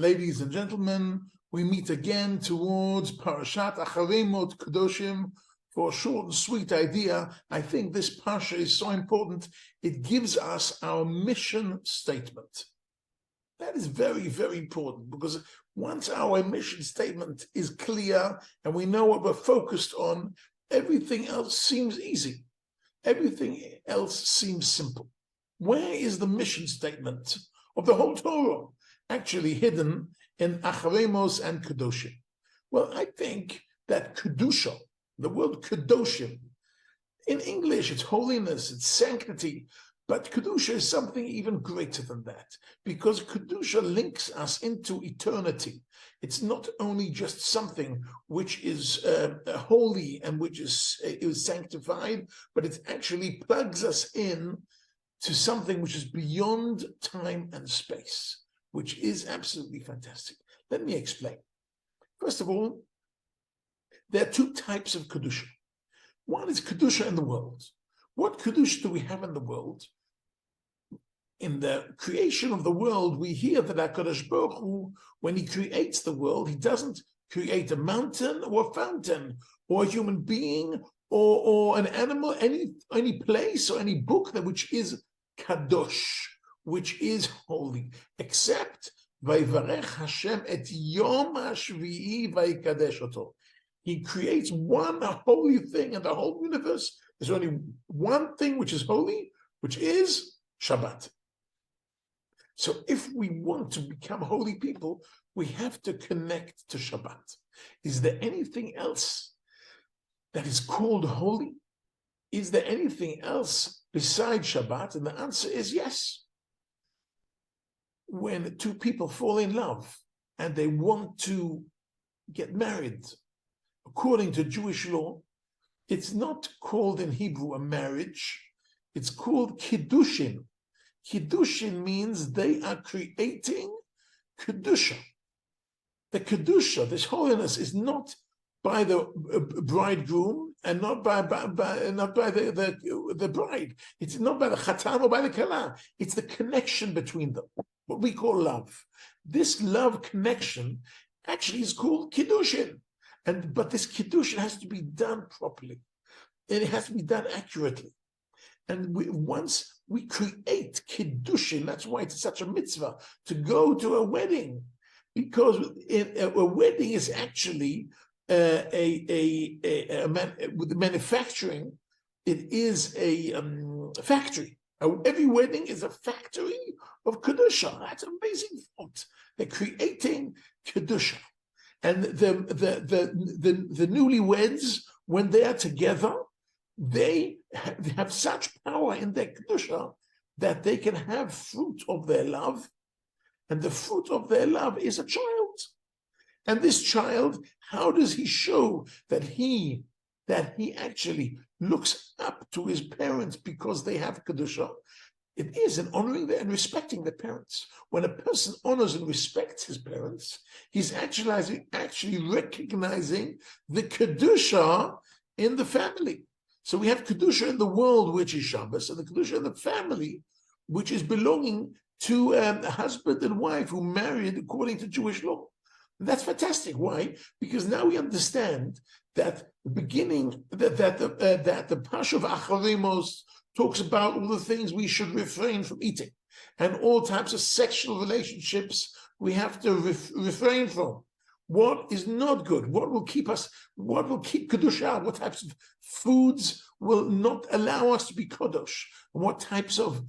Ladies and gentlemen, we meet again towards Parashat Acharei Mot Kadoshim for a short and sweet idea. I think this Parsha is so important. It gives us our mission statement. That is very, very important, because once our mission statement is clear and we know what we're focused on, everything else seems easy. Everything else seems simple. Where is the mission statement of the whole Torah actually hidden in Acharei Mot and Kadoshim? Well, I think that Kedusha, the word Kadoshim, in English it's holiness, it's sanctity, but Kedusha is something even greater than that, because Kedusha links us into eternity. It's not only just something which is holy and which is sanctified, but it actually plugs us in to something which is beyond time and space, which is absolutely fantastic. Let me explain. First of all, there are two types of Kedusha. One is Kedusha in the world. What Kedusha do we have in the world? In the creation of the world, we hear that HaKadosh Baruch Hu, when he creates the world, he doesn't create a mountain or a fountain or a human being or an animal, any place or any book that which is Kadosh, which is holy, except Vayvarech Hashem et Yom HaShvi'i Vayikadesh Oto. He creates one holy thing in the whole universe. There's only one thing which is holy, which is Shabbat. So if we want to become holy people, we have to connect to Shabbat. Is there anything else that is called holy? Is there anything else besides Shabbat? And the answer is yes. When two people fall in love and they want to get married, according to Jewish law, it's not called in Hebrew a marriage, it's called Kiddushin. Kiddushin means they are creating Kedusha. The Kedusha, this holiness, is not by the bridegroom and not by the bride. It's not by the Chatan or by the Kala. It's the connection between them, what we call love. This love connection actually is called Kiddushin. But this Kiddushin has to be done properly. And it has to be done accurately. And once we create Kiddushin, that's why it's such a mitzvah to go to a wedding, because a wedding is actually with manufacturing. It is a factory. Every wedding is a factory of Kedusha. That's an amazing thought. They're creating Kedusha. And the newlyweds, when they are together, they have such power in their Kedusha that they can have fruit of their love. And the fruit of their love is a child. And this child, how does he show that he actually looks up to his parents because they have Kedusha? It is in honoring and respecting the parents. When a person honors and respects his parents, he's actually recognizing the Kedusha in the family. So we have Kedusha in the world, which is Shabbos, and the Kedusha in the family, which is belonging to a husband and wife who married according to Jewish law. And that's fantastic. Why? Because now we understand that the beginning, that the Parsha of Acharei Mot talks about all the things we should refrain from eating, and all types of sexual relationships we have to refrain from. What is not good? What will keep Kedusha? What types of foods will not allow us to be Kadosh? And what types of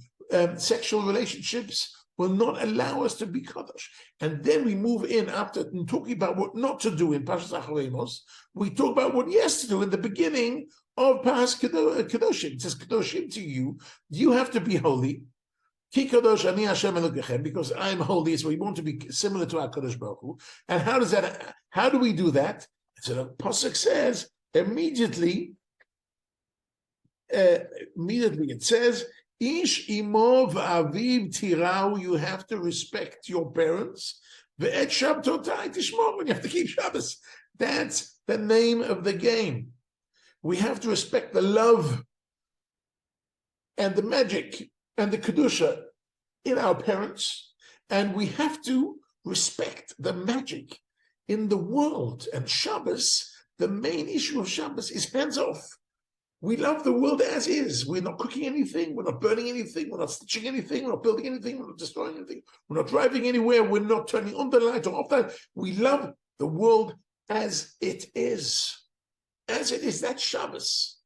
sexual relationships will not allow us to be Kadosh? And then we move in after talking about what not to do in Parashat Acharei Mot. We talk about what yes to do in the beginning of Parashat Kadoshim. It says Kadoshim to you. You have to be holy. Ki kadosh ani Hashem Elokechem, because I am holy, so we want to be similar to our Kadosh Baruch Hu. And how do we do that? So the Pasuk says, immediately it says, Ish imo v'aviv tirau, you have to respect your parents. Ve'et shabtotai tishmor, you have to keep Shabbos. That's the name of the game. We have to respect the love and the magic and the Kedusha in our parents, and we have to respect the magic in the world. And Shabbos, the main issue of Shabbos is hands off. We love the world as is. We're not cooking anything. We're not burning anything. We're not stitching anything. We're not building anything. We're not destroying anything. We're not driving anywhere. We're not turning on the light or off the light. We love the world as it is. As it is. That's Shabbos.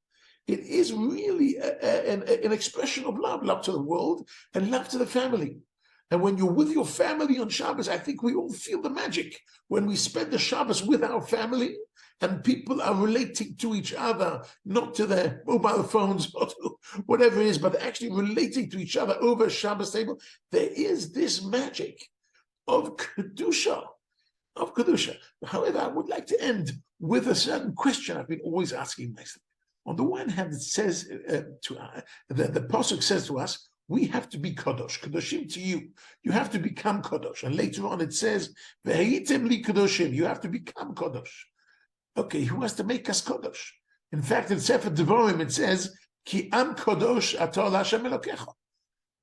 It is really an expression of love. Love to the world and love to the family. And when you're with your family on Shabbos, I think we all feel the magic. When we spend the Shabbos with our family, and people are relating to each other, not to their mobile phones or to whatever it is, but actually relating to each other over a Shabbos table, there is this magic of Kedusha, However, I would like to end with a certain question I've been always asking myself. On the one hand, it says the Pasuk says to us, we have to be Kadosh, Kadoshim to you. You have to become Kadosh. And later on it says, Ve'hitem li Kadoshim, you have to become Kadosh. Okay, who has to make us Kadosh? In fact, in Sefer Devarim it says, Ki Am Kadosh atol Hashem Elokecha.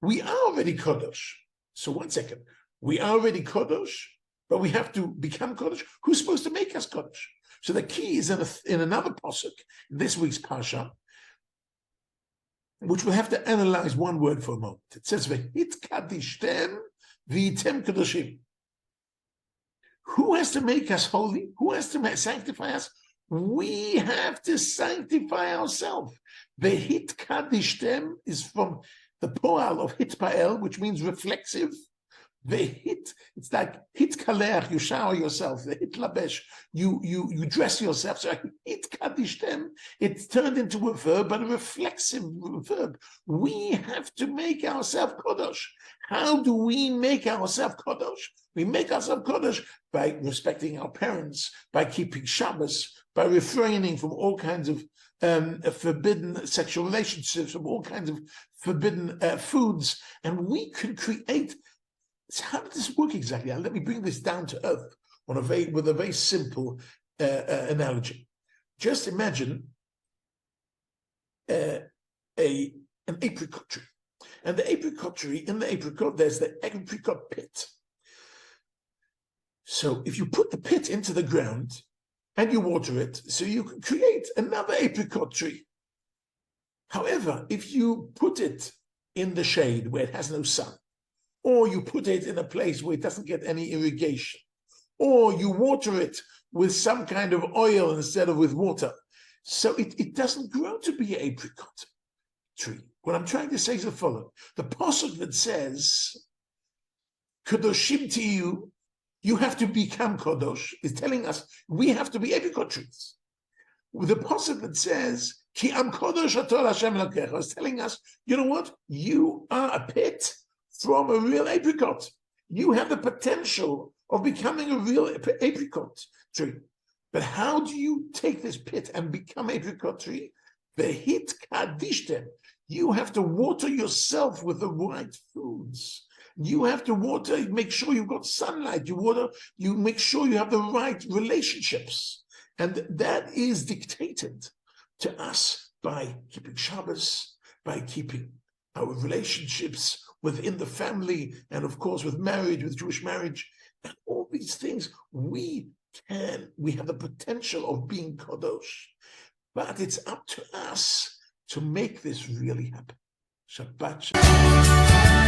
We are already Kadosh. So one second, we are already Kadosh, but we have to become Kadosh. Who's supposed to make us Kadosh? So the key is in another pasuk, this week's Parsha, which we'll have to analyze one word for a moment. It says, V'hit kadishtem v'item kadoshim. Who has to make us holy? Who has to sanctify us? We have to sanctify ourselves. The hit kadishtem is from the poal of hitpael, which means reflexive. The hit, it's like hit kalech, you shower yourself. The hit labesh, you dress yourself. So hit kadishtem, it's turned into a verb, but a reflexive verb. We have to make ourselves kadosh. How do we make ourselves kadosh? We make ourselves kadosh by respecting our parents, by keeping Shabbos, by refraining from all kinds of forbidden sexual relationships, from all kinds of forbidden foods, and we can create. So how does this work exactly? Let me bring this down to earth with a very simple analogy. Just imagine an apricot tree. And the apricot tree, in the apricot, there's the apricot pit. So if you put the pit into the ground and you water it, so you can create another apricot tree. However, if you put it in the shade where it has no sun, or you put it in a place where it doesn't get any irrigation, or you water it with some kind of oil instead of with water, so it doesn't grow to be an apricot tree. What I'm trying to say is the following. The pasuk that says, Kadoshim to you, you have to become Kadosh, is telling us we have to be apricot trees. With the pasuk that says, Ki Am Kadosh atol Hashem Elokecha, is telling us, you know what? You are a pit from a real apricot. You have the potential of becoming a real apricot tree. But how do you take this pit and become apricot tree? The hit kadishtem. You have to water yourself with the right foods. You have to water, make sure you've got sunlight. You make sure you have the right relationships. And that is dictated to us by keeping Shabbos, by keeping our relationships within the family, and of course with marriage, with Jewish marriage, and all these things, we have the potential of being Kadosh. But it's up to us to make this really happen. Shabbat Shalom.